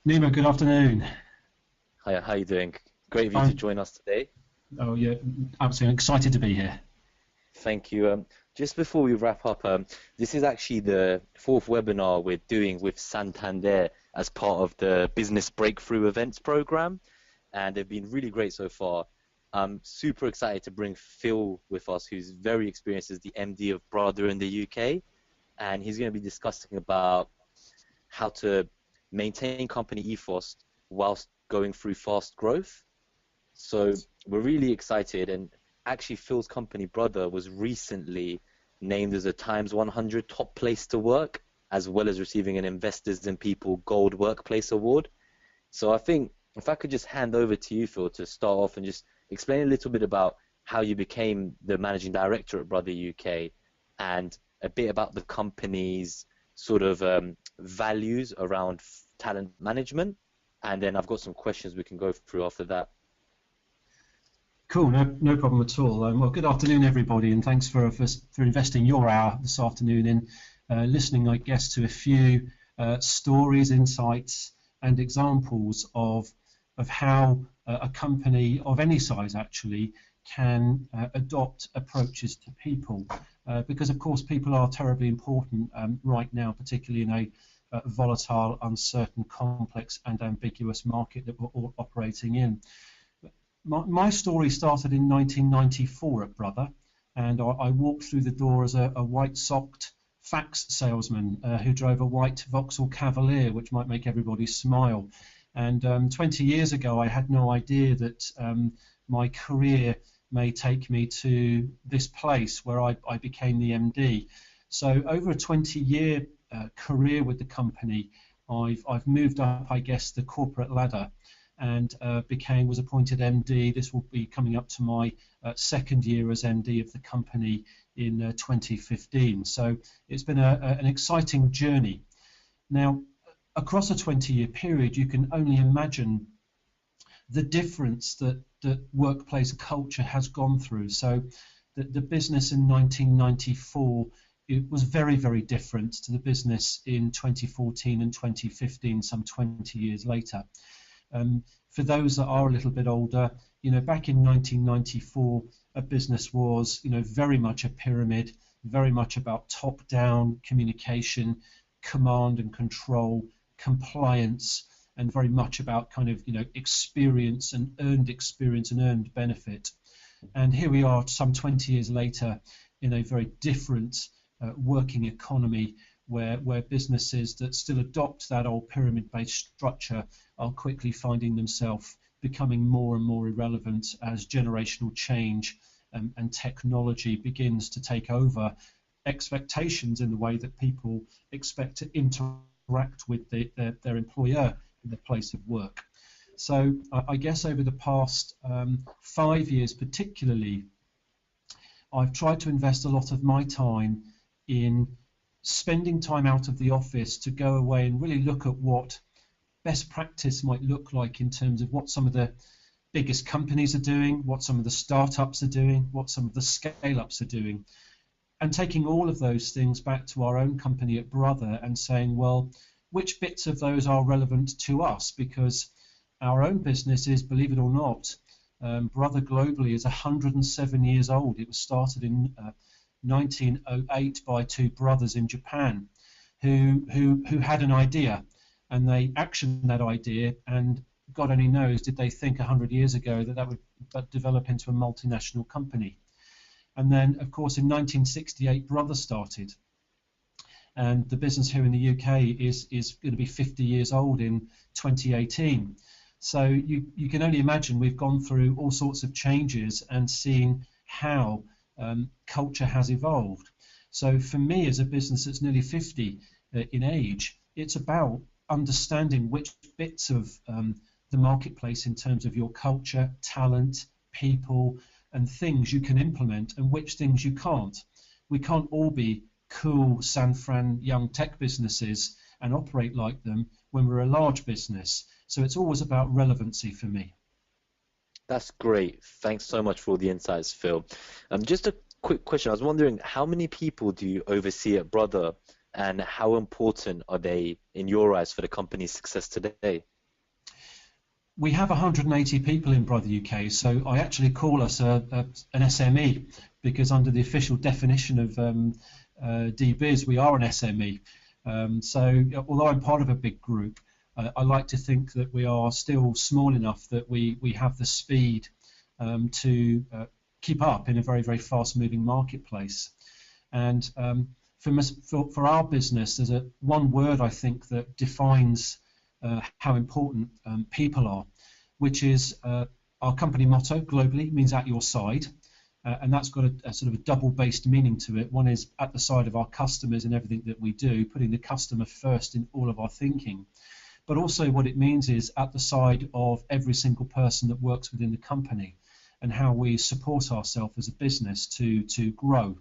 Nima, good afternoon. Hi, how you doing? Great of you to I'm, join us today. oh yeah, absolutely excited to be here. Thank you. Just before we wrap up, this is actually the fourth webinar we're doing with Santander as part of the Business Breakthrough Events program, and they've been really great so far. I'm super excited to bring Phil with us, who's very experienced as the MD of Brother in the UK, and he's going to be discussing about how to maintain company ethos whilst going through fast growth. So we're really excited, and actually Phil's company Brother was recently named as a Times 100 top place to work, as well as receiving an Investors in People Gold Workplace Award. So I think if I could just hand over to you, Phil, to start off and just explain a little bit about how you became the managing director at Brother UK and a bit about the company's sort of values around talent management. And then I've got some questions we can go through after that. Cool, no problem at all. Well, good afternoon, everybody, and thanks for investing your hour this afternoon in listening, I guess, to a few stories, insights, and examples of how a company of any size actually can adopt approaches to people, because of course people are terribly important right now, particularly in a volatile, uncertain, complex, and ambiguous market that we're all operating in. My story started in 1994 at Brother, and I walked through the door as a white-socked fax salesman who drove a white Vauxhall Cavalier, which might make everybody smile. And 20 years ago, I had no idea that my career may take me to this place where I became the MD. So over a 20-year career with the company, I've moved up, I guess, the corporate ladder, and was appointed MD. This will be coming up to my second year as MD of the company in 2015. So it's been an exciting journey. Now, across a 20-year period, you can only imagine the difference that workplace culture has gone through. So the business in 1994, it was very, very different to the business in 2014 and 2015, some 20 years later. For those that are a little bit older, back in 1994, a business was, very much a pyramid, very much about top-down communication, command and control, compliance, and very much about kind of, experience and earned benefit. And here we are, some 20 years later, in a very different working economy, where businesses that still adopt that old pyramid-based structure are quickly finding themselves becoming more and more irrelevant as generational change and technology begins to take over expectations in the way that people expect to interact with their employer in the place of work. So I guess over the past 5 years particularly, I've tried to invest a lot of my time in spending time out of the office to go away and really look at what best practice might look like in terms of what some of the biggest companies are doing, what some of the startups are doing, what some of the scale-ups are doing, and taking all of those things back to our own company at Brother and saying, well, which bits of those are relevant to us? Because our own business is, believe it or not, Brother globally is 107 years old. It was started in 1908 by two brothers in Japan who had an idea, and they actioned that idea, and God only knows did they think 100 years ago that would develop into a multinational company. And then, of course, in 1968, Brother started, and the business here in the UK is going to be 50 years old in 2018. So you can only imagine we've gone through all sorts of changes and seen how culture has evolved. So for me, as a business that's nearly 50 in age, it's about understanding which bits of the marketplace in terms of your culture, talent, people, and things you can implement and which things you can't. We can't all be cool San Fran young tech businesses and operate like them when we're a large business. So it's always about relevancy for me. That's great. Thanks so much for all the insights, Phil. Just a quick question. I was wondering, how many people do you oversee at Brother, and how important are they in your eyes for the company's success today? We have 180 people in Brother UK, so I actually call us an SME, because under the official definition of DBiz, we are an SME. So although I'm part of a big group, I like to think that we are still small enough that we have the speed to keep up in a very, very fast-moving marketplace. And for our business, there's one word I think that defines how important people are, which is our company motto globally means at your side, and that's got a sort of a double-based meaning to it. One is at the side of our customers in everything that we do, putting the customer first in all of our thinking. But also what it means is at the side of every single person that works within the company, and how we support ourselves as a business to grow.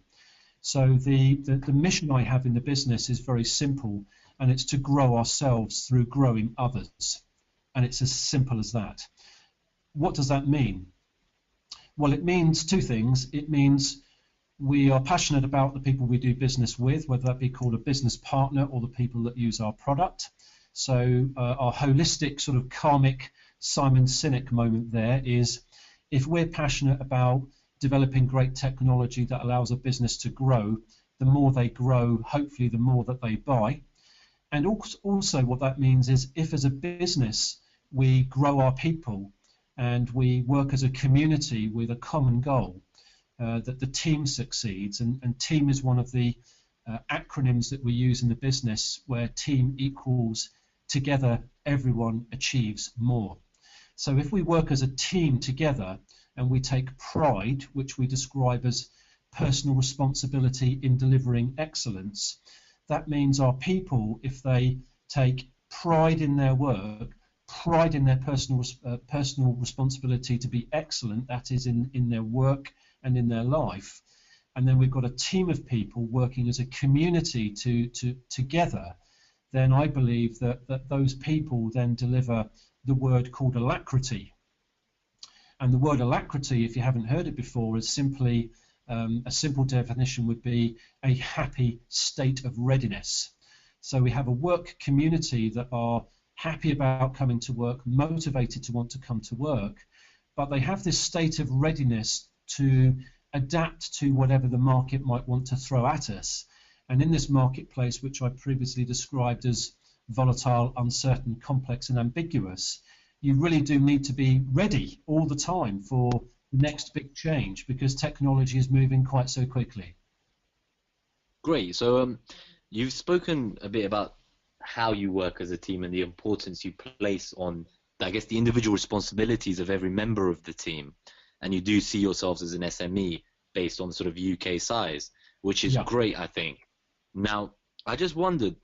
So the mission I have in the business is very simple, and it's to grow ourselves through growing others. And it's as simple as that. What does that mean? Well, it means two things. It means we are passionate about the people we do business with, whether that be called a business partner or the people that use our product. So our holistic sort of karmic Simon Sinek moment there is, if we're passionate about developing great technology that allows a business to grow, the more they grow, hopefully the more that they buy. And also what that means is, if as a business we grow our people and we work as a community with a common goal, that the team succeeds, and team is one of the acronyms that we use in the business, where team equals together everyone achieves more. So if we work as a team together and we take pride, which we describe as personal responsibility in delivering excellence, that means our people, if they take pride in their work, pride in their personal responsibility to be excellent, that is in their work and in their life, and then we've got a team of people working as a community together, then I believe that those people then deliver the word called alacrity. And the word alacrity, if you haven't heard it before, is simply a simple definition would be a happy state of readiness. So we have a work community that are happy about coming to work, motivated to want to come to work, but they have this state of readiness to adapt to whatever the market might want to throw at us. And in this marketplace, which I previously described as volatile, uncertain, complex, and ambiguous, you really do need to be ready all the time for the next big change, because technology is moving quite so quickly. Great. So you've spoken a bit about how you work as a team and the importance you place on, I guess, the individual responsibilities of every member of the team. And you do see yourselves as an SME based on sort of UK size, which is great, I think. Now, I just wondered,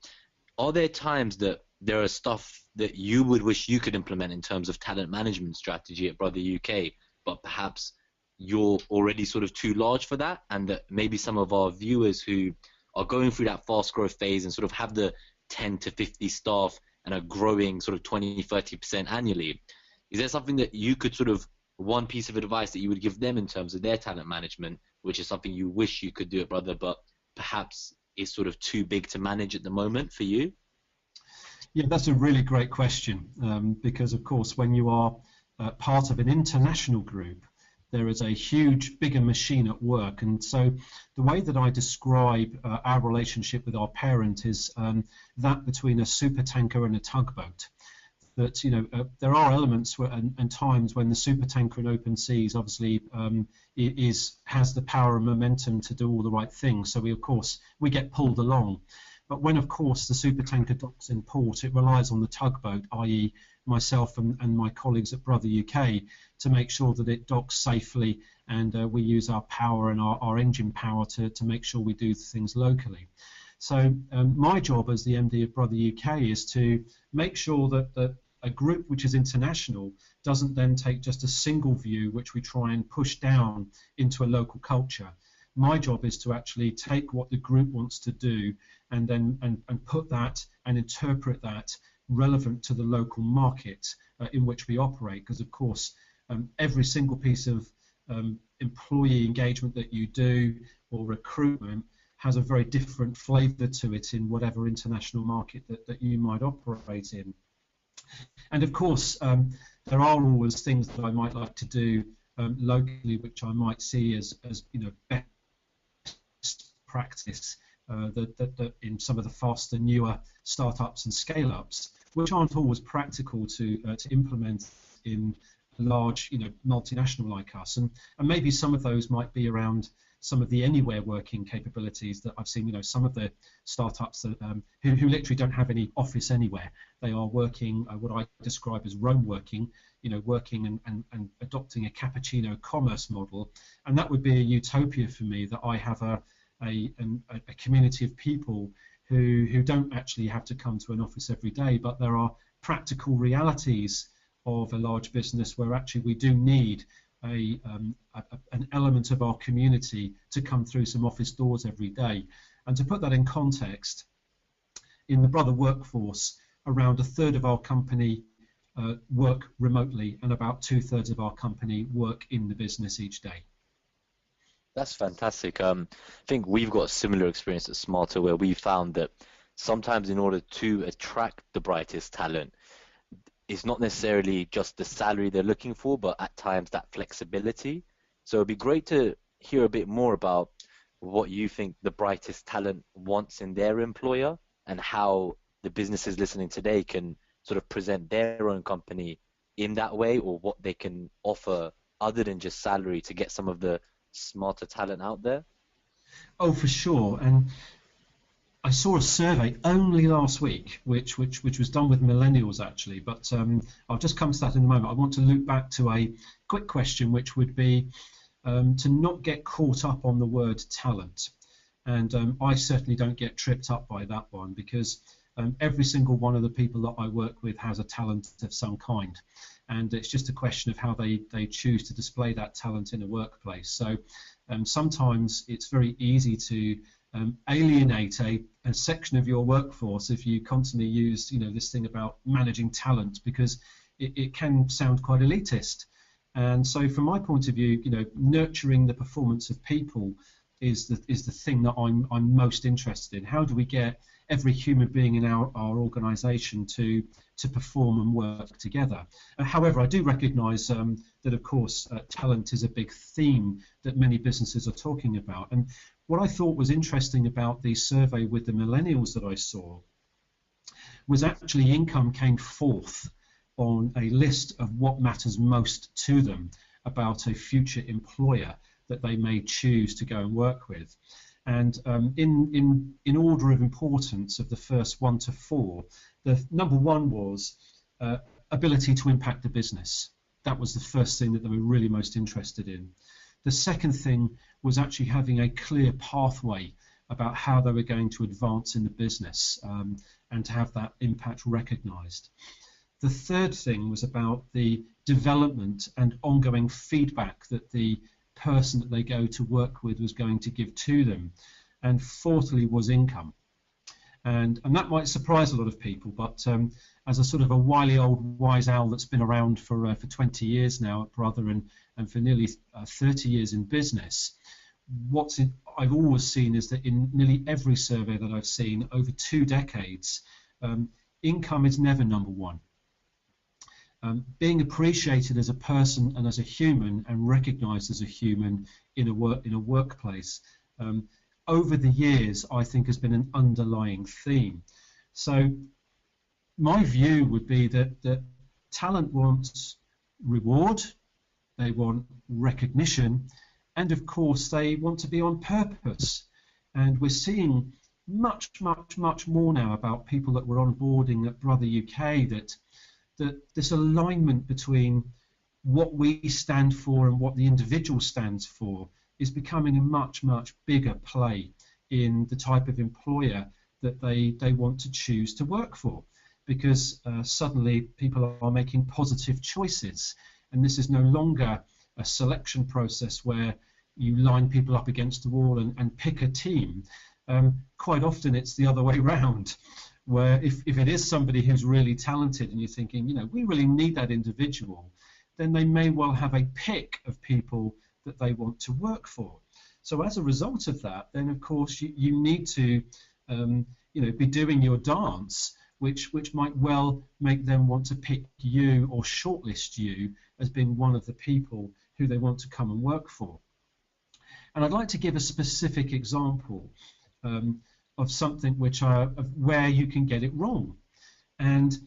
are there times that there are stuff that you would wish you could implement in terms of talent management strategy at Brother UK, but perhaps you're already sort of too large for that, and that maybe some of our viewers who are going through that fast growth phase and sort of have the 10 to 50 staff and are growing sort of 20-30% annually, is there something that you could sort of, one piece of advice that you would give them in terms of their talent management, which is something you wish you could do at Brother, but perhaps is sort of too big to manage at the moment for you? Yeah, that's a really great question, because of course when you are part of an international group, there is a huge, bigger machine at work. And so the way that I describe our relationship with our parent is that between a supertanker and a tugboat. That, you know, there are elements and times when the supertanker in open seas obviously has the power and momentum to do all the right things. So we get pulled along. But when, of course, the supertanker docks in port, it relies on the tugboat, i.e. myself and my colleagues at Brother UK, to make sure that it docks safely, and we use our power and our engine power to make sure we do things locally. So my job as the MD of Brother UK is to make sure that a group which is international doesn't then take just a single view which we try and push down into a local culture. My job is to actually take what the group wants to do and then put that and interpret that relevant to the local market in which we operate, because of course every single piece of employee engagement that you do or recruitment has a very different flavour to it in whatever international market that you might operate in. And of course, there are always things that I might like to do locally, which I might see as best practice that in some of the faster, newer startups and scale-ups, which aren't always practical to implement in large, multinational like us. And maybe some of those might be around some of the anywhere working capabilities that I've seen. Some of the startups that who literally don't have any office anywhere. They are working what I describe as roam working, working and adopting a cappuccino commerce model. And that would be a utopia for me, that I have a community of people who don't actually have to come to an office every day, but there are practical realities of a large business where actually we do need an element of our community to come through some office doors every day. And to put that in context, in the brother workforce, around a third of our company work remotely, and about 2/3 of our company work in the business each day. That's fantastic. I think we've got a similar experience at Smarta, where we found that sometimes in order to attract the brightest talent, it's not necessarily just the salary they're looking for, but at times that flexibility. So it'd be great to hear a bit more about what you think the brightest talent wants in their employer, and how the businesses listening today can sort of present their own company in that way, or what they can offer other than just salary to get some of the smarter talent out there. Oh, for sure. And I saw a survey only last week, which was done with millennials actually, but I'll just come to that in a moment. I want to loop back to a quick question, which would be to not get caught up on the word talent. And I certainly don't get tripped up by that one, because every single one of the people that I work with has a talent of some kind. And it's just a question of how they choose to display that talent in a workplace. So sometimes it's very easy to alienate a section of your workforce if you constantly use this thing about managing talent, because it can sound quite elitist. And so from my point of view, nurturing the performance of people is the thing that I'm most interested in. How do we get every human being in our organisation to perform and work together? However, I do recognise that, of course, talent is a big theme that many businesses are talking about. And what I thought was interesting about the survey with the millennials that I saw was actually income came fourth on a list of what matters most to them about a future employer that they may choose to go and work with. And in order of importance of the first 1 to 4, the number 1 was ability to impact the business. That was the first thing that they were really most interested in. The second thing was actually having a clear pathway about how they were going to advance in the business and to have that impact recognised. The third thing was about the development and ongoing feedback that the person that they go to work with was going to give to them. And fourthly was income. And that might surprise a lot of people, but as a sort of a wily old wise owl that's been around for 20 years now at Brother and for nearly 30 years in business, I've always seen is that in nearly every survey that I've seen over 2 decades, income is never number 1. Being appreciated as a person and as a human and recognised as a human in a workplace over the years, I think, has been an underlying theme. So my view would be that talent wants reward, they want recognition, and of course they want to be on purpose. And we're seeing much more now about people that were onboarding at Brother UK, that this alignment between what we stand for and what the individual stands for is becoming a much bigger play in the type of employer that they want to choose to work for, because suddenly people are making positive choices, and this is no longer a selection process where you line people up against the wall and pick a team. Quite often it's the other way round, where if it is somebody who's really talented and you're thinking, we really need that individual, then they may well have a pick of people that they want to work for. So as a result of that, then of course you need to be doing your dance, which might well make them want to pick you or shortlist you as being one of the people who they want to come and work for. And I'd like to give a specific example of something where you can get it wrong. And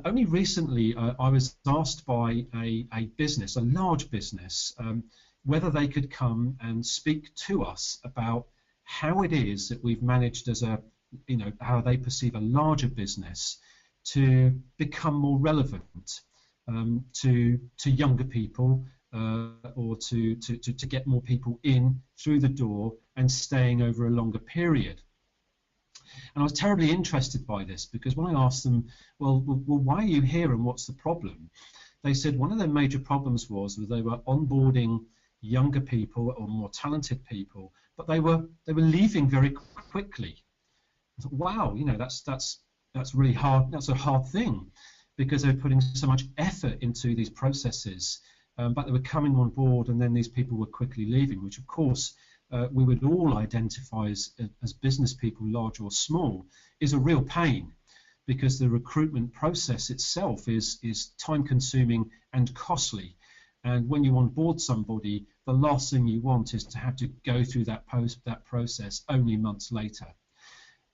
only recently I was asked by a business, a large business, whether they could come and speak to us about how it is that we've managed as how they perceive a larger business to become more relevant to younger people, or to get more people in through the door and staying over a longer period. And I was terribly interested by this, because when I asked them, well, why are you here and what's the problem? They said one of their major problems was that they were onboarding younger people or more talented people, but they were leaving very quickly. I thought, wow, that's really hard. That's a hard thing, because they're putting so much effort into these processes, but they were coming on board, and then these people were quickly leaving, which of course we would all identify as business people, large or small, is a real pain, because the recruitment process itself is time-consuming and costly. And when you onboard somebody, the last thing you want is to have to go through that process only months later.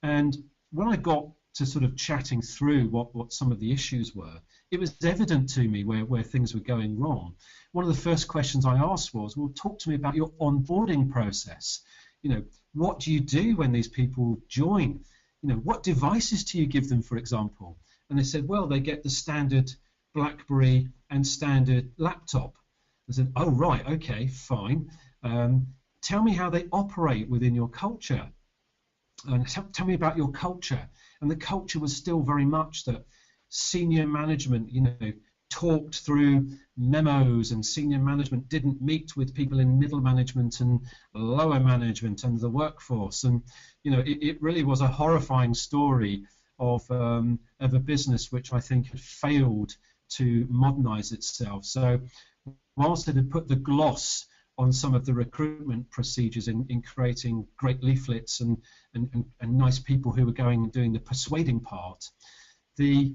And when I got to sort of chatting through what some of the issues were, it was evident to me where things were going wrong. One of the first questions I asked was, well, talk to me about your onboarding process. What do you do when these people join? What devices do you give them, for example? And they said, well, they get the standard BlackBerry and standard laptop. I said, oh, right, okay, fine. Tell me how they operate within your culture. And tell me about your culture. And the culture was still very much that senior management, talked through memos, and senior management didn't meet with people in middle management and lower management and the workforce. And it really was a horrifying story of a business which I think had failed to modernize itself. So whilst it had put the gloss on some of the recruitment procedures in creating great leaflets and nice people who were going and doing the persuading part, the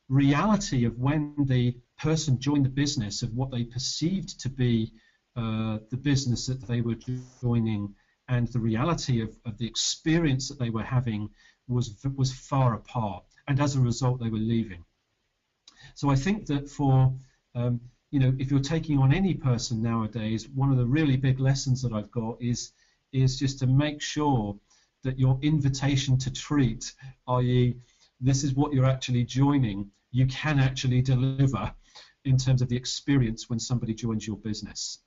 reality of when the person joined the business, of what they perceived to be the business that they were joining, and the reality of the experience that they were having was far apart, and as a result they were leaving. So I think that for if you're taking on any person nowadays, one of the really big lessons that I've got is just to make sure that your invitation to treat, i.e. this is what you're actually joining, you can actually deliver in terms of the experience when somebody joins your business.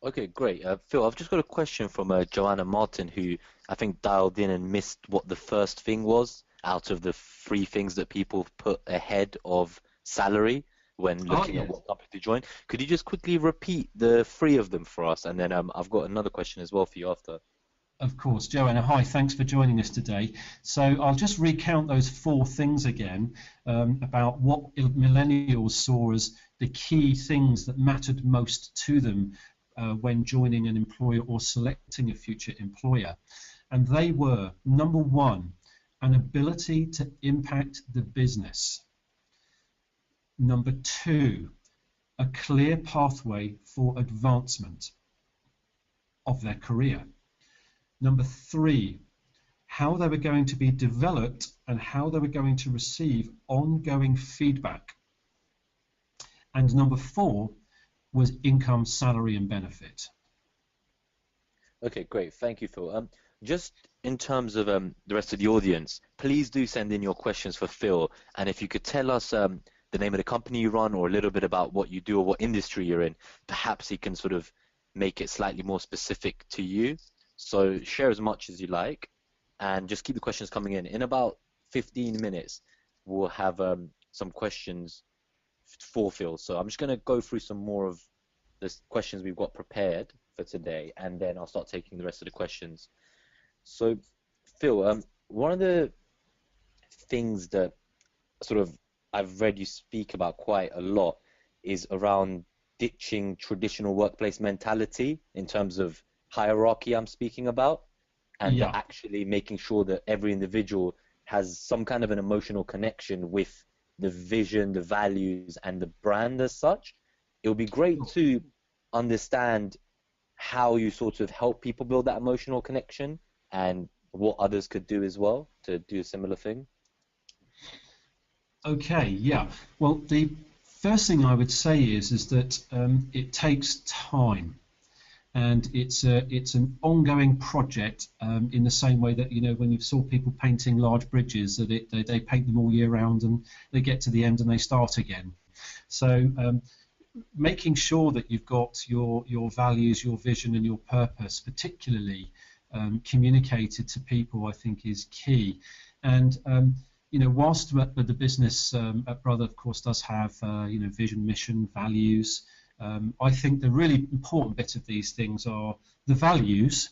Okay, great. Phil, I've just got a question from Joanna Martin, who I think dialed in and missed what the first thing was out of the 3 things that people put ahead of salary when looking at what company to join. Could you just quickly repeat the 3 of them for us? And then I've got another question as well for you after. Of course, Joanna, hi, thanks for joining us today. So I'll just recount those 4 things again about what millennials saw as the key things that mattered most to them when joining an employer or selecting a future employer. And they were, number 1, an ability to impact the business. Number 2, a clear pathway for advancement of their career. Number 3, how they were going to be developed and how they were going to receive ongoing feedback. And number 4 was income, salary, and benefit. Okay, great. Thank you, Phil. Just in terms of the rest of the audience, please do send in your questions for Phil. And if you could tell us the name of the company you run, or a little bit about what you do or what industry you're in, perhaps he can sort of make it slightly more specific to you. So share as much as you like, and just keep the questions coming in. In about 15 minutes, we'll have some questions for Phil. So I'm just going to go through some more of the questions we've got prepared for today, and then I'll start taking the rest of the questions. So Phil, one of the things that sort of I've read you speak about quite a lot is around ditching traditional workplace mentality in terms of hierarchy I'm speaking about, and Yeah. actually making sure that every individual has some kind of an emotional connection with the vision, the values, and the brand as such. It would be great to understand how you sort of help people build that emotional connection and what others could do as well to do a similar thing. Okay, yeah. Well, the first thing I would say is that it takes time, and it's an ongoing project, in the same way that, you know, when you saw people painting large bridges, that they paint them all year round and they get to the end and they start again. So making sure that you've got your values, your vision, and your purpose, particularly communicated to people, I think is key. And you know, whilst the business at Brother, of course, does have you know, vision, mission, values, I think the really important bit of these things are the values,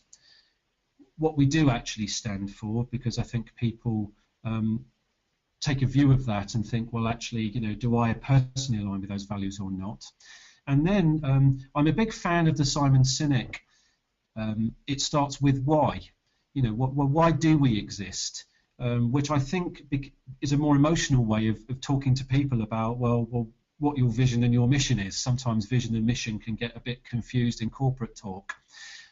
what we do actually stand for, because I think people take a view of that and think, well, actually, you know, do I personally align with those values or not? And then I'm a big fan of the Simon Sinek. It starts with why. You know, why do we exist? Which I think is a more emotional way of talking to people about, well, what your vision and your mission is. Sometimes vision and mission can get a bit confused in corporate talk.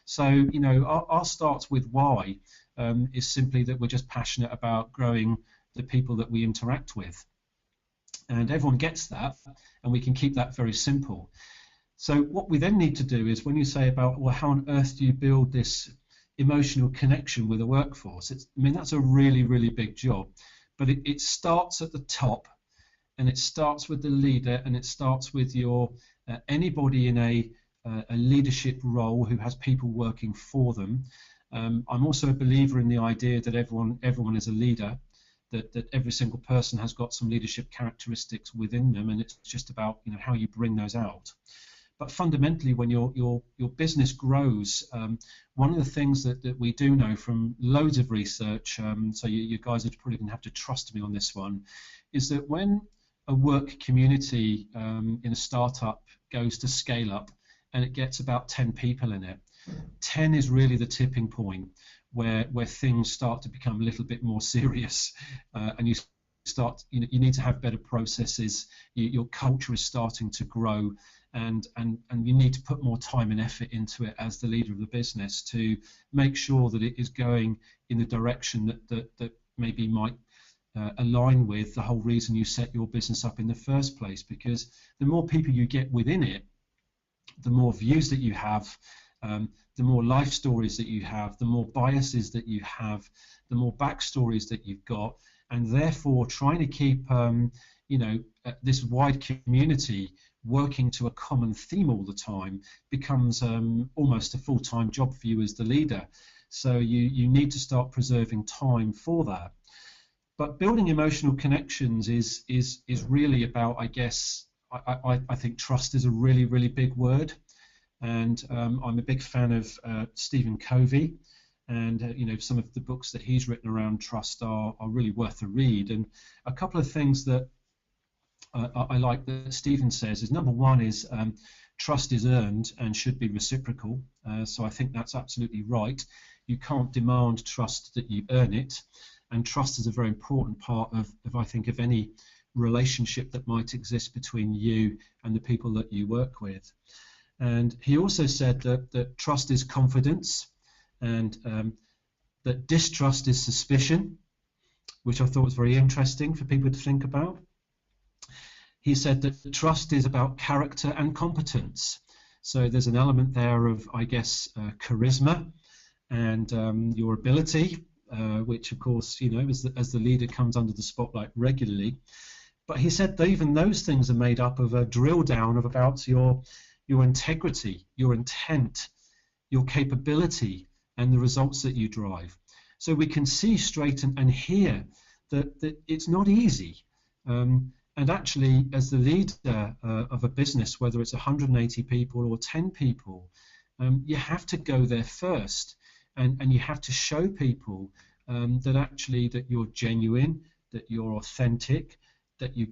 So, you know, our starts with why is simply that we're just passionate about growing the people that we interact with. And everyone gets that, and we can keep that very simple. So what we then need to do is, when you say about, well, how on earth do you build this emotional connection with a workforce? I mean, that's a really, really big job. But it starts at the top, and it starts with the leader, and it starts with your anybody in a leadership role who has people working for them. I'm also a believer in the idea that everyone is a leader, that every single person has got some leadership characteristics within them, and it's just about, you know, how you bring those out. But fundamentally, when your business grows, one of the things that we do know from loads of research, so you guys are probably going to have to trust me on this one, is that when a work community in a startup goes to scale up and it gets about 10 people in it, 10 is really the tipping point where things start to become a little bit more serious, and you start, you know, you need to have better processes. Your culture is starting to grow, and you need to put more time and effort into it as the leader of the business to make sure that it is going in the direction that maybe might align with the whole reason you set your business up in the first place. Because the more people you get within it, the more views that you have, the more life stories that you have, the more biases that you have, the more backstories that you've got, and therefore trying to keep you know, this wide community working to a common theme all the time becomes almost a full-time job for you as the leader. So you need to start preserving time for that. But building emotional connections is really about, I guess, I think trust is a really, really big word. And I'm a big fan of Stephen Covey, and you know, some of the books that he's written around trust are really worth a read. And a couple of things that I like that Stephen says is, number one is trust is earned and should be reciprocal. So I think that's absolutely right. You can't demand trust that you earn it, and trust is a very important part of I think, of any relationship that might exist between you and the people that you work with. And he also said that trust is confidence, and that distrust is suspicion, which I thought was very interesting for people to think about. He said that trust is about character and competence. So there's an element there of, I guess, charisma and your ability, which of course, you know, as the leader comes under the spotlight regularly. But he said that even those things are made up of a drill down of about your integrity, your intent, your capability, and the results that you drive. So we can see straight and hear that it's not easy. And actually, as the leader of a business, whether it's 180 people or 10 people, you have to go there first, and you have to show people that actually that you're genuine, that you're authentic, that you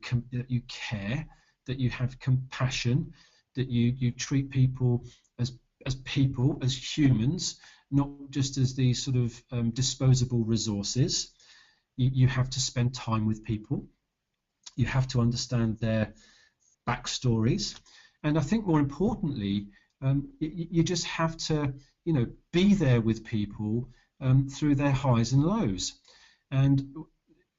care, that you have compassion, that you treat people as as people, as humans, not just as these sort of disposable resources. You have to spend time with people. You have to understand their backstories, and I think more importantly, you just have to, be there with people through their highs and lows. And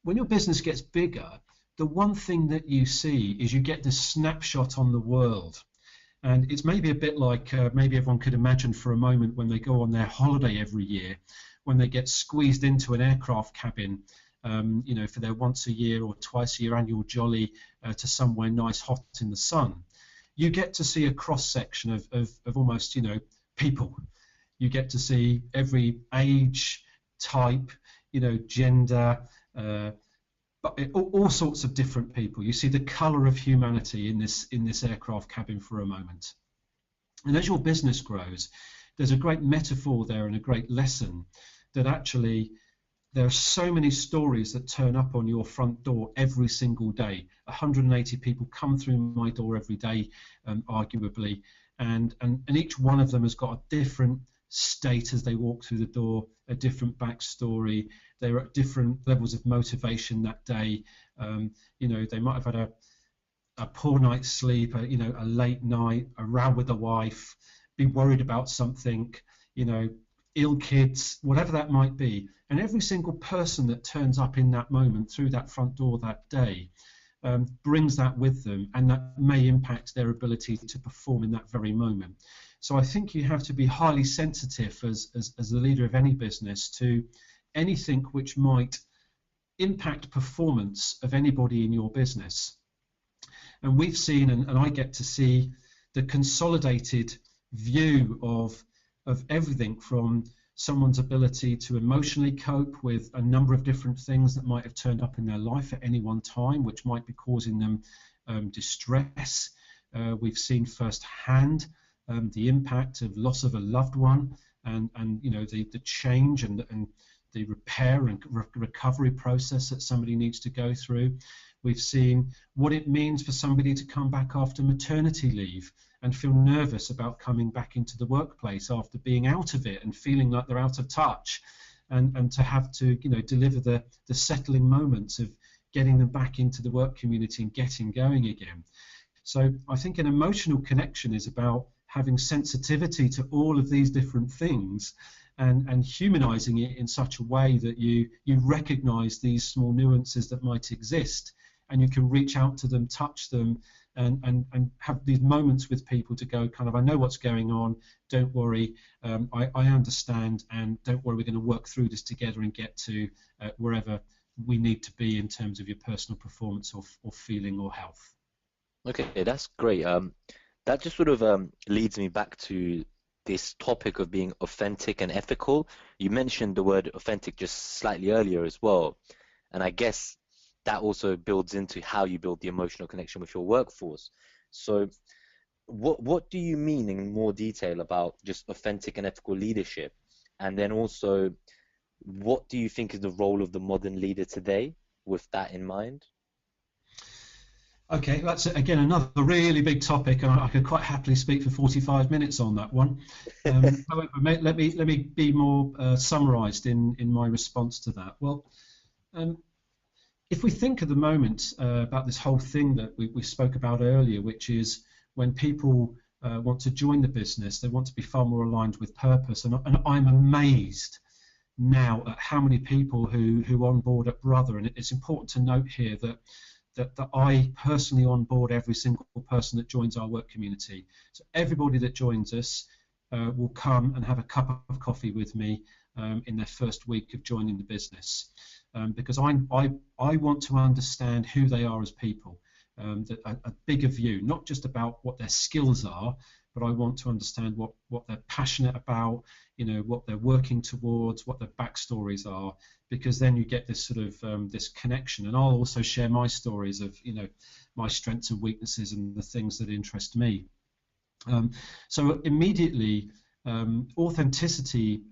when your business gets bigger, the one thing that you see is you get this snapshot on the world. And it's maybe a bit like maybe everyone could imagine for a moment when they go on their holiday every year, when they get squeezed into an aircraft cabin, for their once a year or twice a year annual jolly to somewhere nice, hot in the sun. You get to see a cross section of almost, people. You get to see every age, type, gender, but all sorts of different people. You see the colour of humanity in this aircraft cabin for a moment. And as your business grows, there's a great metaphor there and a great lesson that actually there are so many stories that turn up on your front door every single day. 180 people come through my door every day, arguably, and each one of them has got a different state as they walk through the door, a different backstory. They're at different levels of motivation that day. They might have had a poor night's sleep, a late night, a row with the wife, be worried about something, ill kids, whatever that might be. And every single person that turns up in that moment through that front door that day brings that with them, and that may impact their ability to perform in that very moment. So I think you have to be highly sensitive as the leader of any business to anything which might impact performance of anybody in your business. And we've seen, and I get to see, the consolidated view of everything from someone's ability to emotionally cope with a number of different things that might have turned up in their life at any one time, which might be causing them distress. We've seen firsthand the impact of loss of a loved one, and the change and the repair and recovery process that somebody needs to go through. We've seen what it means for somebody to come back after maternity leave and feel nervous about coming back into the workplace after being out of it and feeling like they're out of touch, and to have to deliver the settling moments of getting them back into the work community and getting going again. So I think an emotional connection is about having sensitivity to all of these different things and humanizing it in such a way that you recognize these small nuances that might exist, and you can reach out to them, touch them, and have these moments with people to go kind of, I know what's going on, don't worry, I understand, and don't worry, we're going to work through this together and get to wherever we need to be in terms of your personal performance or feeling or health. Okay, that's great. That just sort of leads me back to this topic of being authentic and ethical. You mentioned the word authentic just slightly earlier as well, and I guess that also builds into how you build the emotional connection with your workforce. So what do you mean in more detail about just authentic and ethical leadership? And then also, what do you think is the role of the modern leader today with that in mind? Okay, that's again another really big topic, and I could quite happily speak for 45 minutes on that one. However, let me be more summarised in my response to that. Well, if we think at the moment about this whole thing that we spoke about earlier, which is when people want to join the business, they want to be far more aligned with purpose, and I'm amazed now at how many people who onboard at Brother, and it's important to note here that I personally onboard every single person that joins our work community. So everybody that joins us will come and have a cup of coffee with me in their first week of joining the business, because I want to understand who they are as people, a bigger view, not just about what their skills are, but I want to understand what they're passionate about, what they're working towards, what their backstories are, because then you get this sort of this connection. And I'll also share my stories of my strengths and weaknesses and the things that interest me. So immediately, authenticity.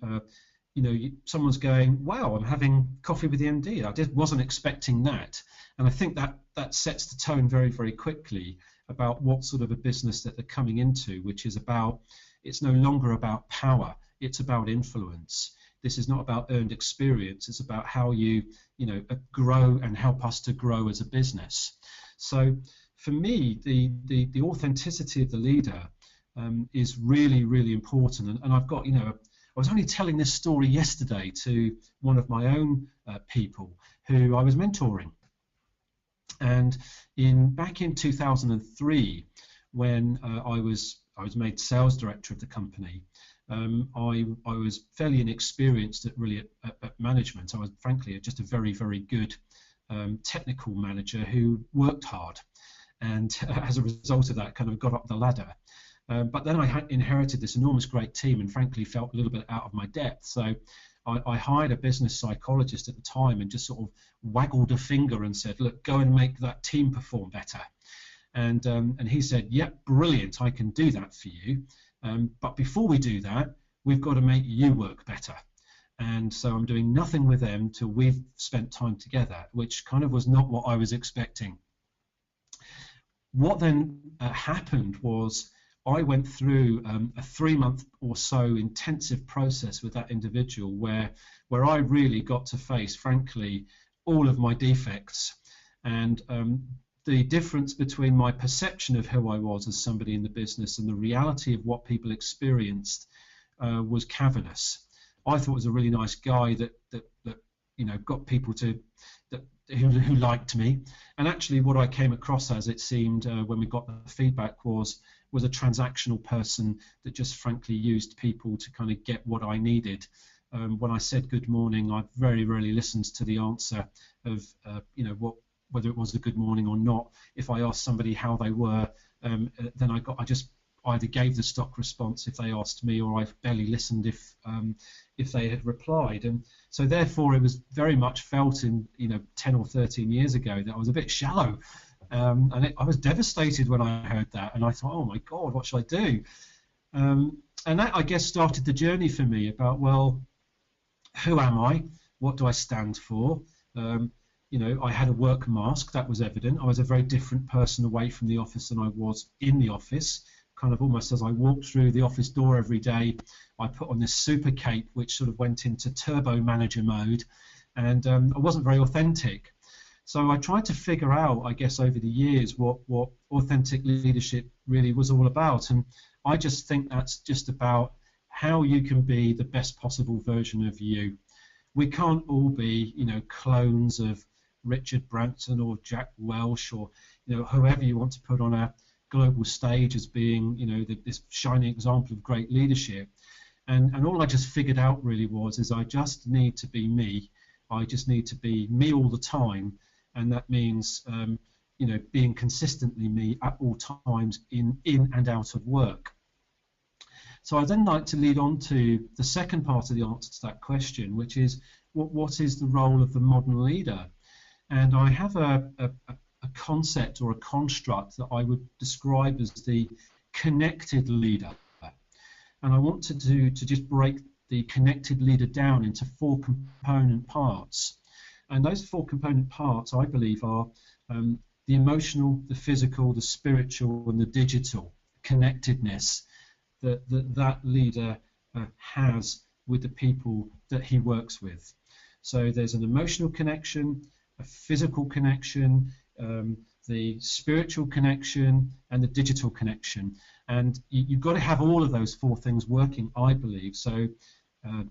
Someone's going, wow, I'm having coffee with the MD. I wasn't expecting that. And I think that sets the tone very, very quickly about what sort of a business that they're coming into, which is about it's no longer about power, it's about influence. This is not about earned experience, it's about how you grow and help us to grow as a business. So for me, the authenticity of the leader is really, really important. And I've got, I was only telling this story yesterday to one of my own people who I was mentoring. And back in 2003, when I was made sales director of the company, I was fairly inexperienced at management. I was frankly just a very, very good technical manager who worked hard, and as a result of that, kind of got up the ladder. But then I had inherited this enormous great team, and frankly felt a little bit out of my depth. So I hired a business psychologist at the time and just sort of waggled a finger and said, look, go and make that team perform better. And he said, yep, brilliant, I can do that for you. But before we do that, we've got to make you work better. And so I'm doing nothing with them till we've spent time together, which kind of was not what I was expecting. What then happened was I went through a 3-month or so intensive process with that individual where I really got to face, frankly, all of my defects. And the difference between my perception of who I was as somebody in the business and the reality of what people experienced was cavernous. I thought it was a really nice guy that got people who liked me, and actually what I came across as, it seemed, when we got the feedback, was a transactional person that just frankly used people to kind of get what I needed. When I said good morning, I very rarely listened to the answer of whether it was a good morning or not. If I asked somebody how they were, then I just either gave the stock response if they asked me, or I barely listened if they had replied. And so therefore it was very much felt in 10 or 13 years ago that I was a bit shallow. I was devastated when I heard that, and I thought, oh my God, what should I do? And that, I guess, started the journey for me about, well, who am I? What do I stand for? I had a work mask, that was evident. I was a very different person away from the office than I was in the office. Kind of almost as I walked through the office door every day, I put on this super cape which sort of went into turbo manager mode, and I wasn't very authentic. So I tried to figure out, I guess, over the years what authentic leadership really was all about. And I just think that's just about how you can be the best possible version of you. We can't all be, clones of Richard Branson or Jack Welch or, whoever you want to put on a global stage as being, this shining example of great leadership. And all I just figured out really is I just need to be me. I just need to be me all the time. And that means, being consistently me at all times in and out of work. So I'd then like to lead on to the second part of the answer to that question, which is what is the role of the modern leader? And I have a concept or a construct that I would describe as the connected leader. And I want to just break the connected leader down into 4 component parts. And those 4 component parts, I believe, are the emotional, the physical, the spiritual, and the digital connectedness that leader has with the people that he works with. So there's an emotional connection, a physical connection, the spiritual connection, and the digital connection. And you've got to have all of those 4 things working, I believe. So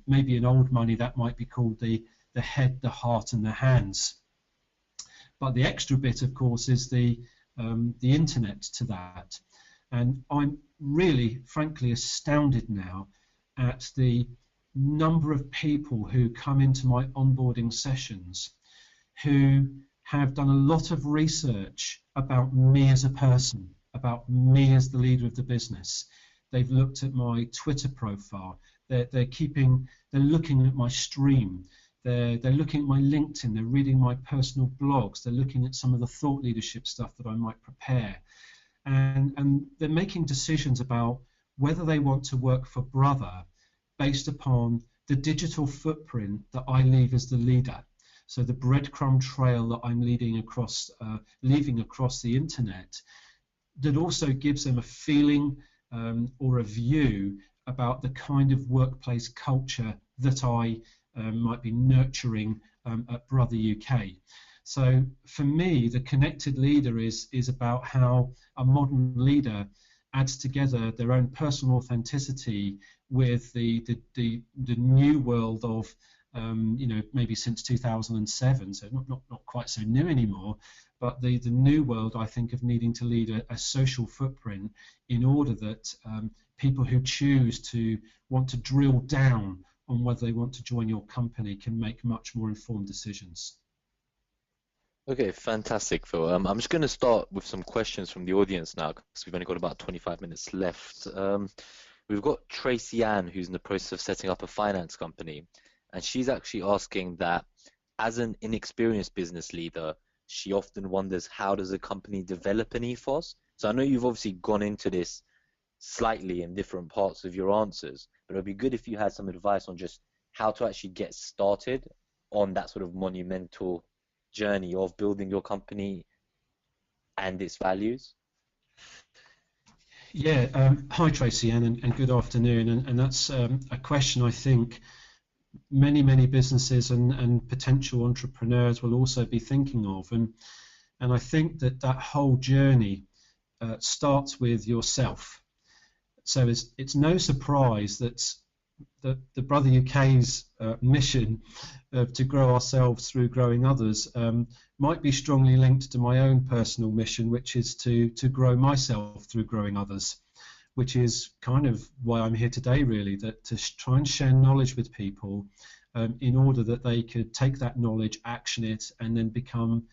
maybe in old money that might be called the head, the heart, and the hands. But the extra bit, of course, is the internet to that. And I'm really, frankly, astounded now at the number of people who come into my onboarding sessions who have done a lot of research about me as a person, about me as the leader of the business. They've looked at my Twitter profile. They're looking at my stream. They're looking at my LinkedIn. They're reading my personal blogs. They're looking at some of the thought leadership stuff that I might prepare. And they're making decisions about whether they want to work for Brother based upon the digital footprint that I leave as the leader. So the breadcrumb trail that I'm leaving across the internet, that also gives them a feeling or a view about the kind of workplace culture that I might be nurturing at Brother UK. So for me, the connected leader is about how a modern leader adds together their own personal authenticity with the new world of maybe since 2007, so not quite so new anymore, but the new world, I think, of needing to lead a social footprint in order that people who choose to want to drill down on whether they want to join your company can make much more informed decisions. Okay, fantastic, Phil. I'm just going to start with some questions from the audience now, because we've only got about 25 minutes left. We've got Tracy Ann, who's in the process of setting up a finance company, and she's actually asking that, as an inexperienced business leader, she often wonders, how does a company develop an ethos? So I know you've obviously gone into this slightly in different parts of your answers, but it would be good if you had some advice on just how to actually get started on that sort of monumental journey of building your company and its values. Yeah, hi Tracy Ann, and good afternoon. And that's a question I think many businesses and potential entrepreneurs will also be thinking of. And I think that whole journey starts with yourself. So it's no surprise that the Brother UK's mission to grow ourselves through growing others might be strongly linked to my own personal mission, which is to grow myself through growing others, which is kind of why I'm here today, really, that to try and share knowledge with people in order that they could take that knowledge, action it, and then become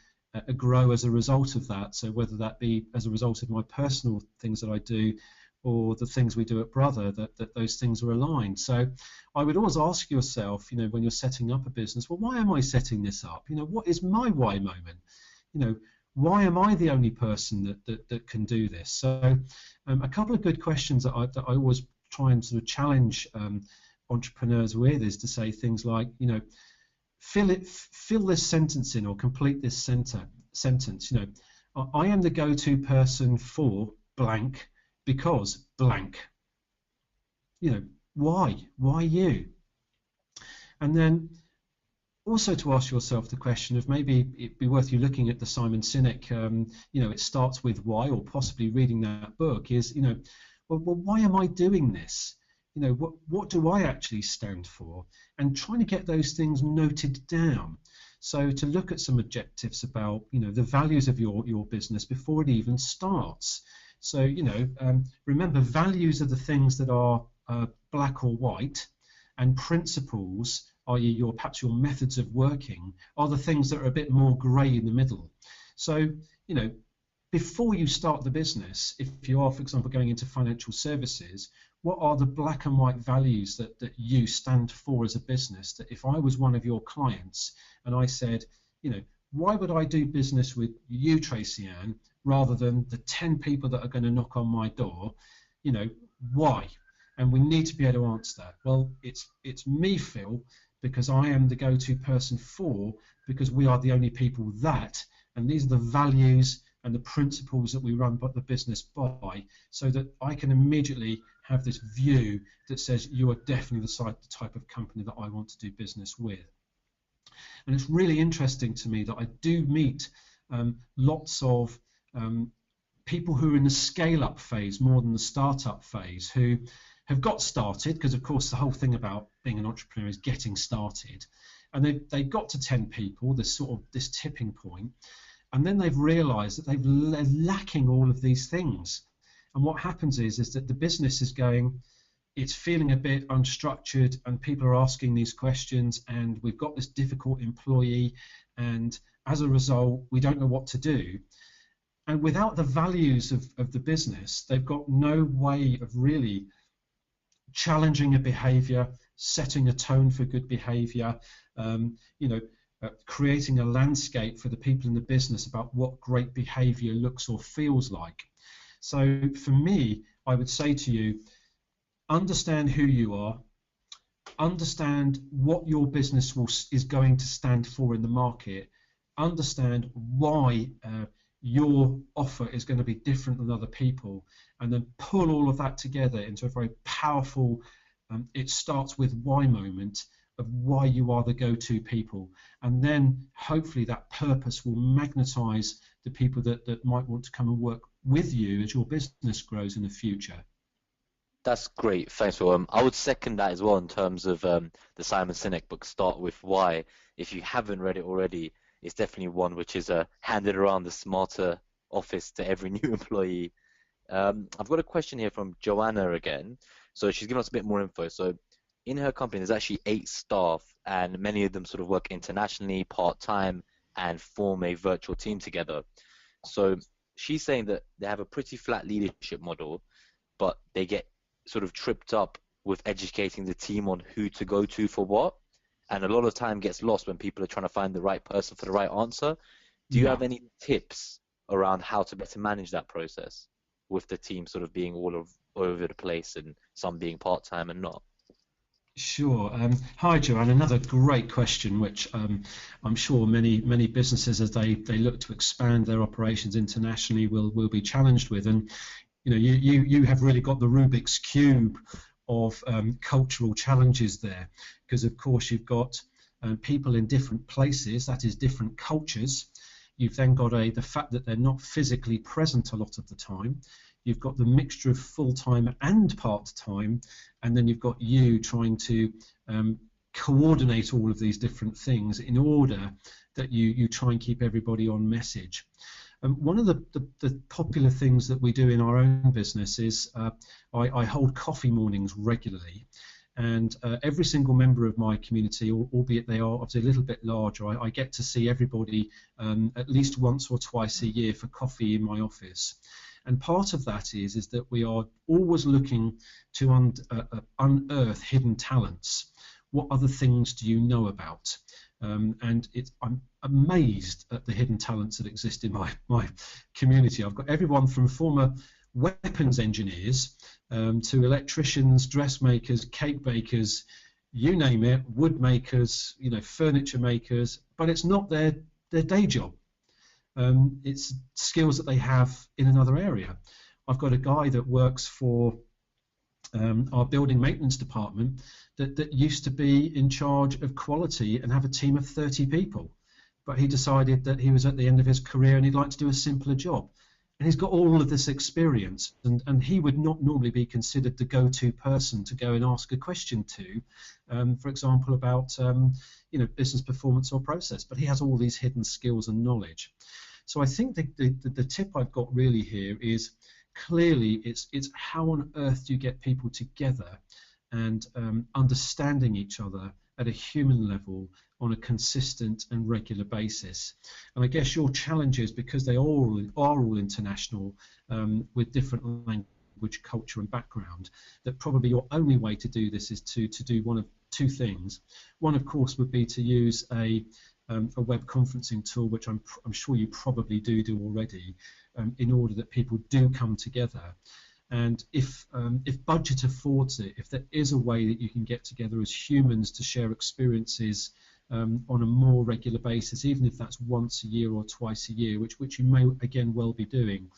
grow as a result of that. So whether that be as a result of my personal things that I do, or the things we do at Brother, that those things are aligned. So I would always ask yourself, when you're setting up a business, well, why am I setting this up? What is my why moment? Why am I the only person that can do this? So a couple of good questions that I always try and sort of challenge entrepreneurs with is to say things like, fill this sentence in or complete this sentence. I am the go-to person for blank, because blank. Why you? And then also to ask yourself the question of, maybe it'd be worth you looking at the Simon Sinek, it starts with why, or possibly reading that book, is, well, why am I doing this? What do I actually stand for? And trying to get those things noted down. So to look at some objectives about, the values of your business before it even starts. So, remember, values are the things that are black or white, and principles, i.e. perhaps your methods of working, are the things that are a bit more grey in the middle. So, before you start the business, if you are, for example, going into financial services, what are the black and white values that you stand for as a business? That if I was one of your clients and I said, why would I do business with you, Tracy Ann, rather than the 10 people that are going to knock on my door? Why? And we need to be able to answer that. Well, it's me, Phil, because I am the go-to person for, because we are the only people that, and these are the values and the principles that we run the business by, so that I can immediately have this view that says you are definitely the type of company that I want to do business with. And it's really interesting to me that I do meet lots of people who are in the scale-up phase more than the startup phase, who have got started, because of course the whole thing about being an entrepreneur is getting started, and they got to 10 people, this tipping point, and then they've realized that they're lacking all of these things. And what happens is that the business is going, it's feeling a bit unstructured, and people are asking these questions, and we've got this difficult employee, and as a result we don't know what to do. And without the values of the business, they've got no way of really challenging a behavior, setting a tone for good behavior, creating a landscape for the people in the business about what great behavior looks or feels like. So for me, I would say to you, understand who you are, understand what your business is going to stand for in the market, understand why your offer is going to be different than other people, and then pull all of that together into a very powerful, it starts with why moment of why you are the go-to people, and then hopefully that purpose will magnetize the people that might want to come and work with you as your business grows in the future. That's great. Thanks, Phil. I would second that as well in terms of the Simon Sinek book, Start With Why. If you haven't read it already, it's definitely one which is handed around the Smarta office to every new employee. I've got a question here from Joanna again. So she's given us a bit more info. So in her company, there's actually 8 staff, and many of them sort of work internationally, part-time, and form a virtual team together. So she's saying that they have a pretty flat leadership model, but they get sort of tripped up with educating the team on who to go to for what, and a lot of time gets lost when people are trying to find the right person for the right answer. Do you have any tips around how to better manage that process with the team sort of being all over the place and some being part-time and not? Sure. Hi, Joanne. Another great question, which I'm sure many businesses, as they look to expand their operations internationally, will be challenged with. And you have really got the Rubik's Cube of cultural challenges there, because of course you've got people in different places, that is different cultures. You've then got the fact that they're not physically present a lot of the time. You've got the mixture of full-time and part-time, and then you've got you trying to coordinate all of these different things in order that you try and keep everybody on message. One of the popular things that we do in our own business is I hold coffee mornings regularly, and every single member of my community, albeit they are obviously a little bit larger, I get to see everybody at least once or twice a year for coffee in my office. And part of that is that we are always looking to unearth hidden talents. What other things do you know about? And I'm amazed at the hidden talents that exist in my community. I've got everyone from former weapons engineers to electricians, dressmakers, cake bakers, you name it, wood makers, furniture makers, but it's not their day job. It's skills that they have in another area. I've got a guy that works for our building maintenance department that used to be in charge of quality and have a team of 30 people, but he decided that he was at the end of his career and he'd like to do a simpler job. And he's got all of this experience, and he would not normally be considered the go-to person to go and ask a question to, for example, about business performance or process, but he has all these hidden skills and knowledge. So I think the tip I've got really here is clearly it's how on earth do you get people together and understanding each other at a human level on a consistent and regular basis. And I guess your challenges, because they are all international with different language, culture and background, that probably your only way to do this is to do one of two things. One, of course, would be to use a web conferencing tool, which I'm sure you probably do already, in order that people do come together. And if budget affords it, if there is a way that you can get together as humans to share experiences on a more regular basis, even if that's once a year or twice a year, which you may again well be doing,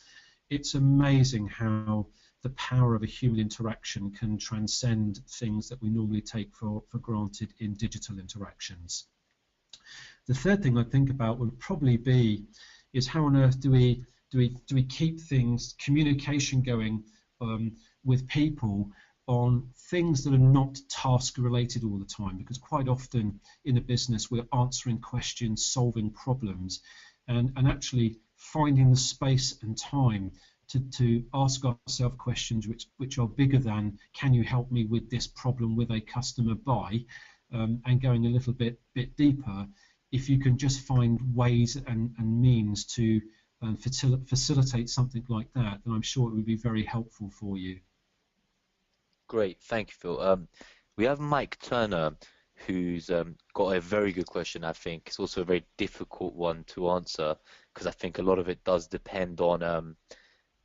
it's amazing how the power of a human interaction can transcend things that we normally take for granted in digital interactions. The third thing I think about would probably be is how on earth do we keep communication going with people on things that are not task related all the time, because quite often in a business we're answering questions, solving problems, and actually finding the space and time to ask ourselves questions which are bigger than, can you help me with this problem with a customer by, and going a little bit deeper. If you can just find ways and means to facilitate something like that, then I'm sure it would be very helpful for you. Great, thank you, Phil. We have Mike Turner, who's got a very good question. I think it's also a very difficult one to answer, because I think a lot of it does depend on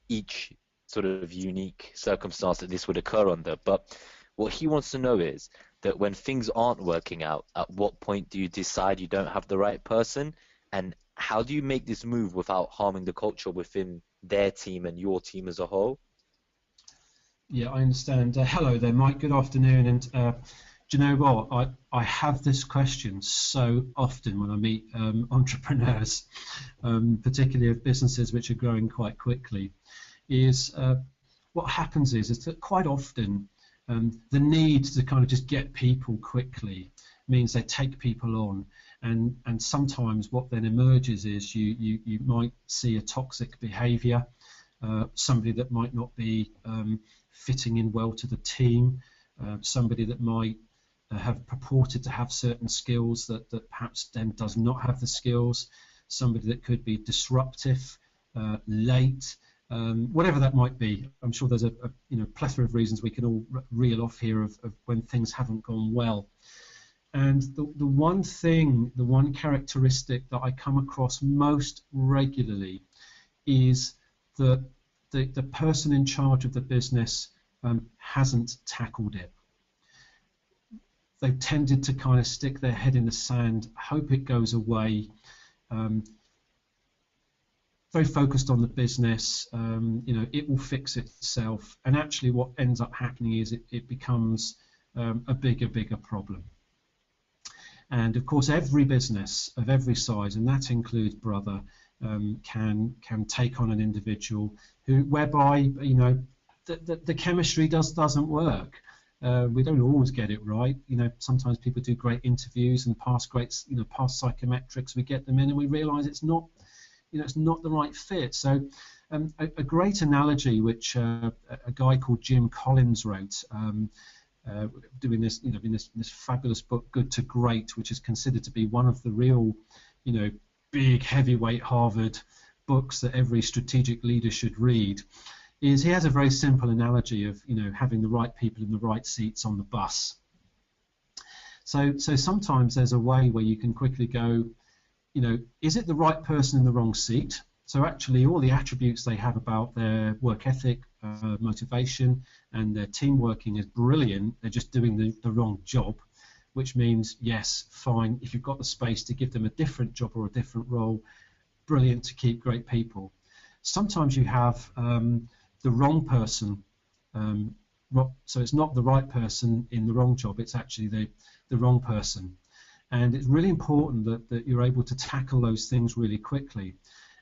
each sort of unique circumstance that this would occur under. But what he wants to know is that when things aren't working out, at what point do you decide you don't have the right person, and how do you make this move without harming the culture within their team and your team as a whole? Yeah, I understand. Hello there, Mike. Good afternoon. And do you know what? I have this question so often when I meet entrepreneurs, particularly of businesses which are growing quite quickly, is what happens is that quite often the need to kind of just get people quickly means they take people on, and sometimes what then emerges is you might see a toxic behaviour, somebody that might not be fitting in well to the team, somebody that might have purported to have certain skills that perhaps then does not have the skills, somebody that could be disruptive, late, whatever that might be. I'm sure there's a plethora of reasons we can all reel off here of when things haven't gone well. And the one characteristic that I come across most regularly is that the person in charge of the business hasn't tackled it. They've tended to kind of stick their head in the sand, hope it goes away, very focused on the business, it will fix itself, and actually what ends up happening is it becomes a bigger problem. And of course every business of every size, and that includes Brother, can take on an individual whereby the chemistry doesn't work. We don't always get it right. Sometimes people do great interviews and pass psychometrics. We get them in and we realise it's not the right fit. So a great analogy which a guy called Jim Collins wrote, doing this in this fabulous book Good to Great, which is considered to be one of the real big heavyweight Harvard books that every strategic leader should read, is he has a very simple analogy of having the right people in the right seats on the bus. So sometimes there's a way where you can quickly go, is it the right person in the wrong seat? So actually all the attributes they have about their work ethic, motivation, and their team working is brilliant. They're just doing the wrong job, which means, yes, fine, if you've got the space to give them a different job or a different role, brilliant to keep great people. Sometimes you have the wrong person, so it's not the right person in the wrong job, it's actually the wrong person. And it's really important that you're able to tackle those things really quickly.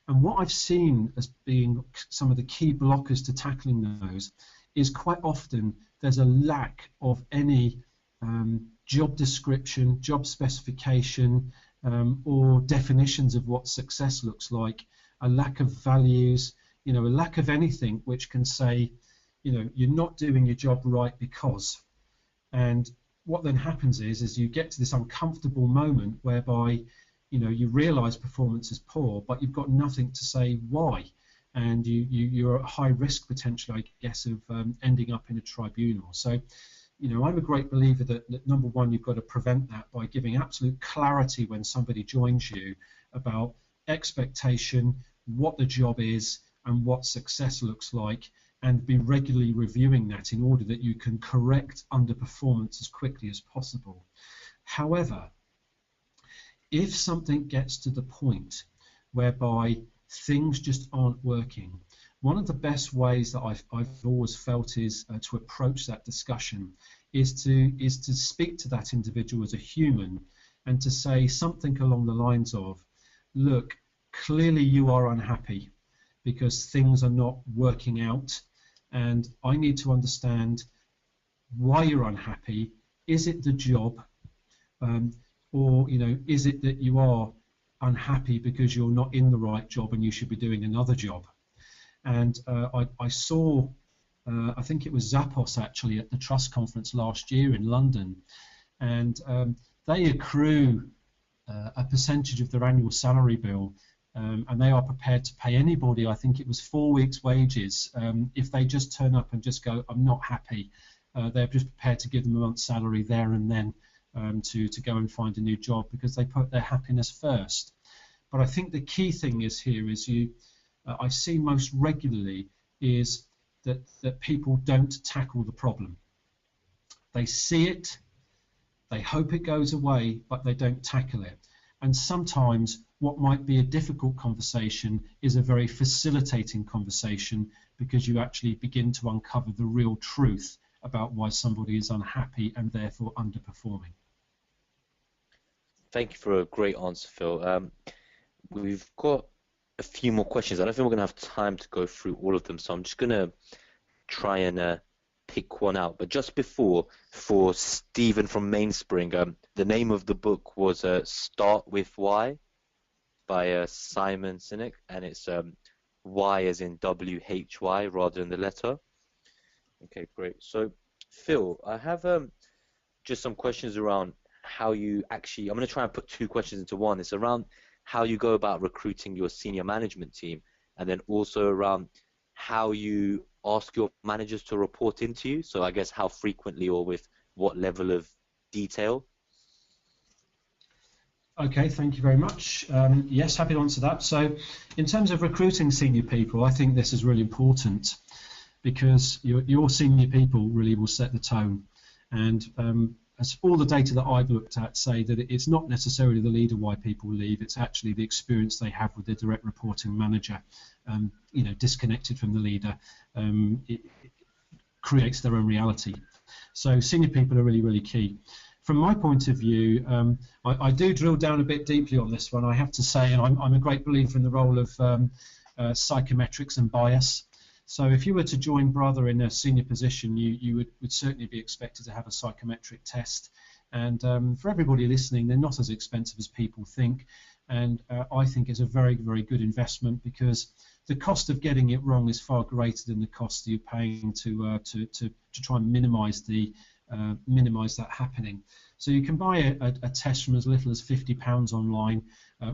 And what I've seen as being some of the key blockers to tackling those is quite often there's a lack of any job description, job specification, or definitions of what success looks like, a lack of values, a lack of anything which can say, you're not doing your job right because. And what then happens is you get to this uncomfortable moment whereby you realise performance is poor, but you've got nothing to say why, and you're at high risk potentially, I guess, of ending up in a tribunal. So I'm a great believer that number one, you've got to prevent that by giving absolute clarity when somebody joins you about expectation, what the job is, and what success looks like, and be regularly reviewing that in order that you can correct underperformance as quickly as possible. However, if something gets to the point whereby things just aren't working, one of the best ways that I've always felt is to approach that discussion is to speak to that individual as a human and to say something along the lines of, look, clearly you are unhappy because things are not working out, and I need to understand why you're unhappy. Is it the job? Or is it that you are unhappy because you're not in the right job and you should be doing another job? And I saw, I think it was Zappos actually at the Trust Conference last year in London, and they accrue a percentage of their annual salary bill, and they are prepared to pay anybody, I think it was 4 weeks' wages, if they just turn up and just go, I'm not happy. They're just prepared to give them a month's salary there and then to go and find a new job because they put their happiness first. But I think the key thing is here is I see most regularly is that people don't tackle the problem. They see it, they hope it goes away, but they don't tackle it. And sometimes what might be a difficult conversation is a very facilitating conversation, because you actually begin to uncover the real truth about why somebody is unhappy and therefore underperforming. Thank you for a great answer, Phil. We've got a few more questions. I don't think we're going to have time to go through all of them, so I'm just going to try and pick one out. But just before, for Stephen from Mainspring, the name of the book was Start With Why by Simon Sinek, and it's Y as in W-H-Y rather than the letter. Okay, great. So, Phil, I have just some questions around how you actually, I'm going to try and put two questions into one. It's around how you go about recruiting your senior management team, and then also around how you ask your managers to report into you. So I guess how frequently or with what level of detail. Okay, thank you very much. Yes, happy to answer that. So in terms of recruiting senior people, I think this is really important, because your senior people really will set the tone. And as all the data that I've looked at say that it's not necessarily the leader why people leave, it's actually the experience they have with their direct reporting manager, disconnected from the leader. It creates their own reality. So senior people are really, really key. From my point of view, I do drill down a bit deeply on this one, I have to say, and I'm a great believer in the role of psychometrics and bias. So if you were to join Brother in a senior position, you would certainly be expected to have a psychometric test. And for everybody listening, they're not as expensive as people think. And I think it's a very, very good investment, because the cost of getting it wrong is far greater than the cost that you're paying to try and minimise that happening. So you can buy a test from as little as £50 online,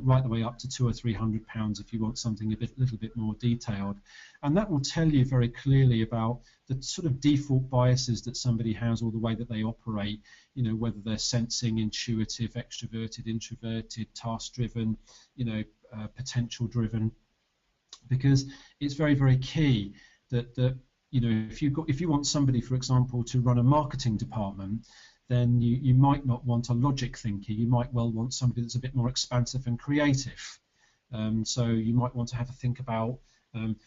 right the way up to £200 or £300 if you want something a little bit more detailed. And that will tell you very clearly about the sort of default biases that somebody has, or the way that they operate, whether they're sensing, intuitive, extroverted, introverted, task-driven, potential-driven. Because it's very, very key that if you want somebody, for example, to run a marketing department, then you might not want a logic thinker. You might well want somebody that's a bit more expansive and creative. So you might want to have a think about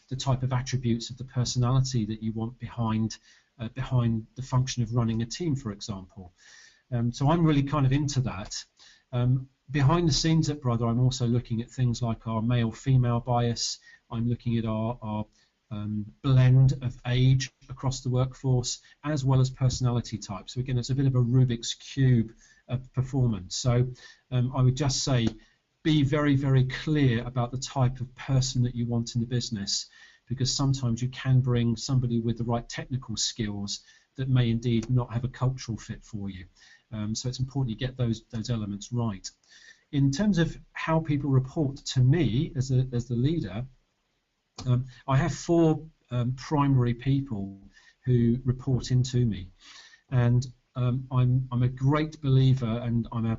the type of attributes of the personality that you want behind the function of running a team, for example. So I'm really kind of into that. Behind the scenes at Brother, I'm also looking at things like our male-female bias. I'm looking at our blend of age across the workforce, as well as personality type. So again, it's a bit of a Rubik's Cube of performance. So I would just say, be very, very clear about the type of person that you want in the business, because sometimes you can bring somebody with the right technical skills that may indeed not have a cultural fit for you. So it's important you get those elements right. In terms of how people report to me as the leader, I have four primary people who report into me, and I'm a great believer, and I'm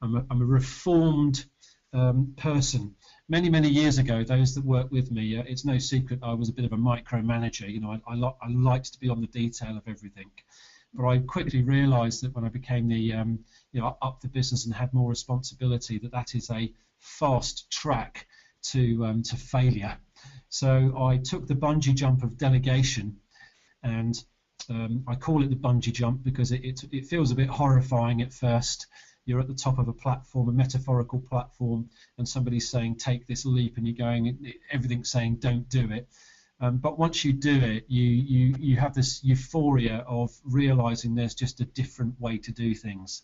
a reformed person. Many years ago, those that work with me, it's no secret I was a bit of a micromanager. I liked to be on the detail of everything. But I quickly realised that when I became up the business and had more responsibility, that is a fast track to failure. So I took the bungee jump of delegation, and I call it the bungee jump because it feels a bit horrifying at first. You're at the top of a platform, a metaphorical platform, and somebody's saying take this leap, and you're going, everything's saying don't do it. But once you do it, you have this euphoria of realizing there's just a different way to do things.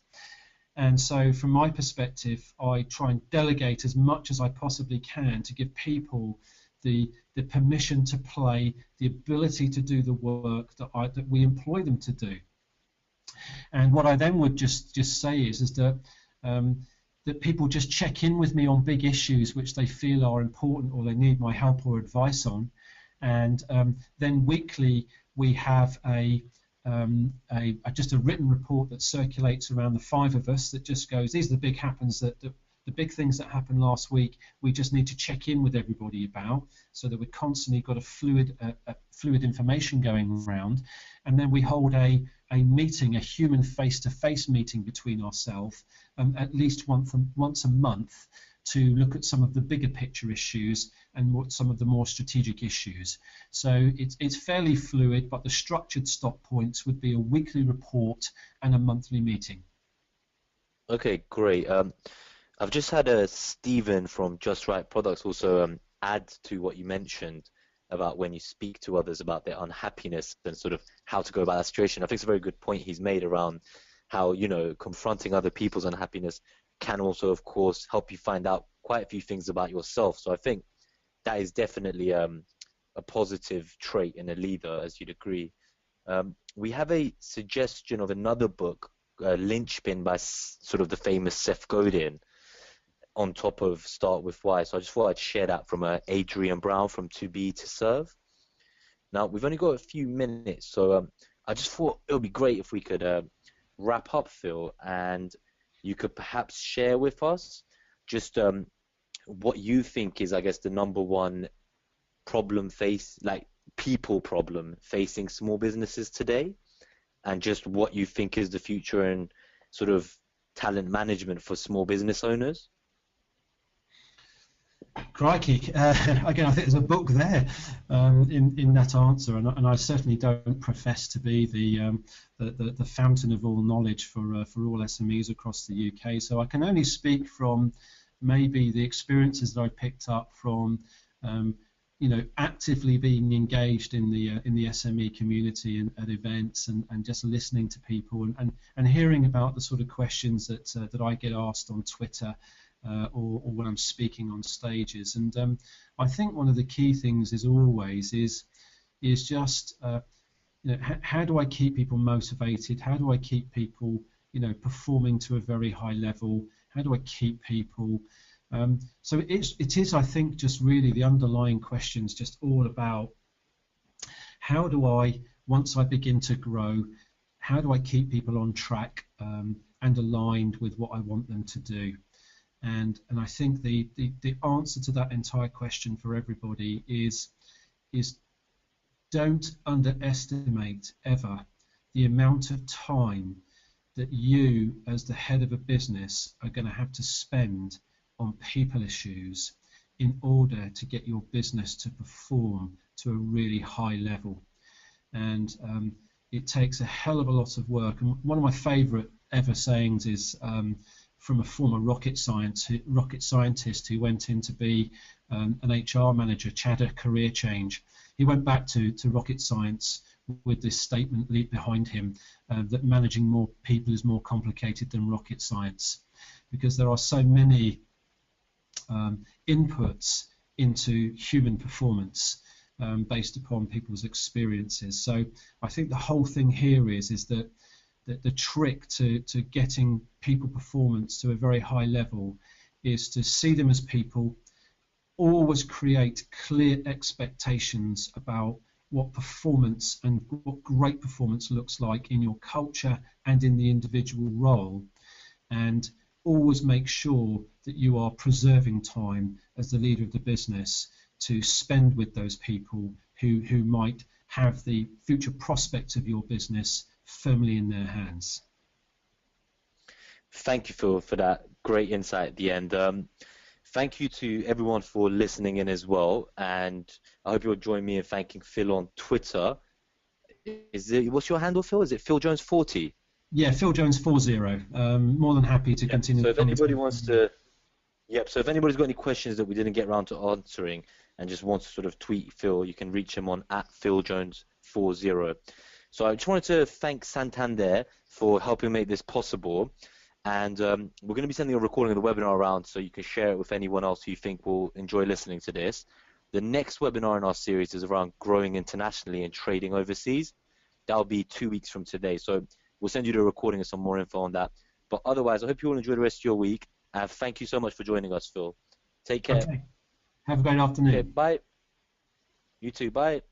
And so from my perspective, I try and delegate as much as I possibly can to give people the permission to play, the ability to do the work that we employ them to do. And what I then would just say is that that people just check in with me on big issues which they feel are important or they need my help or advice on. And then weekly we have just a written report that circulates around the five of us that just goes, these are the big things that happened last week. We just need to check in with everybody about, so that we've constantly got a fluid information going around. And then we hold a meeting, a human face-to-face meeting between ourselves, at least once a month, to look at some of the bigger picture issues and what some of the more strategic issues. So it's fairly fluid, but the structured stop points would be a weekly report and a monthly meeting. Okay, great. I've just had a Stephen from Just Right Products also add to what you mentioned about when you speak to others about their unhappiness and sort of how to go about that situation. I think it's a very good point he's made around how, you know, confronting other people's unhappiness can also, of course, help you find out quite a few things about yourself. So I think that is definitely a positive trait in a leader, as you'd agree. We have a suggestion of another book, Linchpin by sort of the famous Seth Godin, on top of Start With Why. So I just thought I'd share that from Adrian Brown from To Be To Serve. Now, we've only got a few minutes, so I just thought it would be great if we could wrap up, Phil, and you could perhaps share with us just what you think is, I guess, the number one people problem facing small businesses today, and just what you think is the future and sort of talent management for small business owners. Crikey! Again, I think there's a book there in that answer, and I certainly don't profess to be the fountain of all knowledge for all SMEs across the UK. So I can only speak from maybe the experiences that I picked up from actively being engaged in the SME community and at events and just listening to people and hearing about the sort of questions that I get asked on Twitter. Or when I'm speaking on stages, and I think one of the key things is just how do I keep people motivated? How do I keep people performing to a very high level? How do I keep people? So it is I think just really the underlying questions, just all about how do I, once I begin to grow, how do I keep people on track and aligned with what I want them to do? And I think the answer to that entire question for everybody is don't underestimate ever the amount of time that you as the head of a business are going to have to spend on people issues in order to get your business to perform to a really high level. And it takes a hell of a lot of work. And one of my favorite ever sayings is from a former rocket scientist who went in to be an HR manager, had a career change. He went back to rocket science with this statement behind him that managing more people is more complicated than rocket science, because there are so many inputs into human performance based upon people's experiences. So I think the whole thing here is that the trick to getting people performance to a very high level is to see them as people, always create clear expectations about what performance and what great performance looks like in your culture and in the individual role, and always make sure that you are preserving time as the leader of the business to spend with those people who might have the future prospects of your business firmly in their hands. Thank you, Phil, for that great insight at the end. Thank you to everyone for listening in as well, and I hope you'll join me in thanking Phil on Twitter. What's your handle, Phil? Is it Phil Jones 40? Yeah, Phil Jones 40. More than happy to continue. So if anybody wants to, so if anybody's got any questions that we didn't get around to answering and just wants to sort of tweet Phil, you can reach him on @PhilJones40. So I just wanted to thank Santander for helping make this possible, and we're going to be sending a recording of the webinar around so you can share it with anyone else who you think will enjoy listening to this. The next webinar in our series is around growing internationally and trading overseas. That'll be 2 weeks from today, so we'll send you the recording and some more info on that. But otherwise, I hope you all enjoy the rest of your week, and thank you so much for joining us, Phil. Take care. Okay. Have a great afternoon. Okay, bye. You too, bye.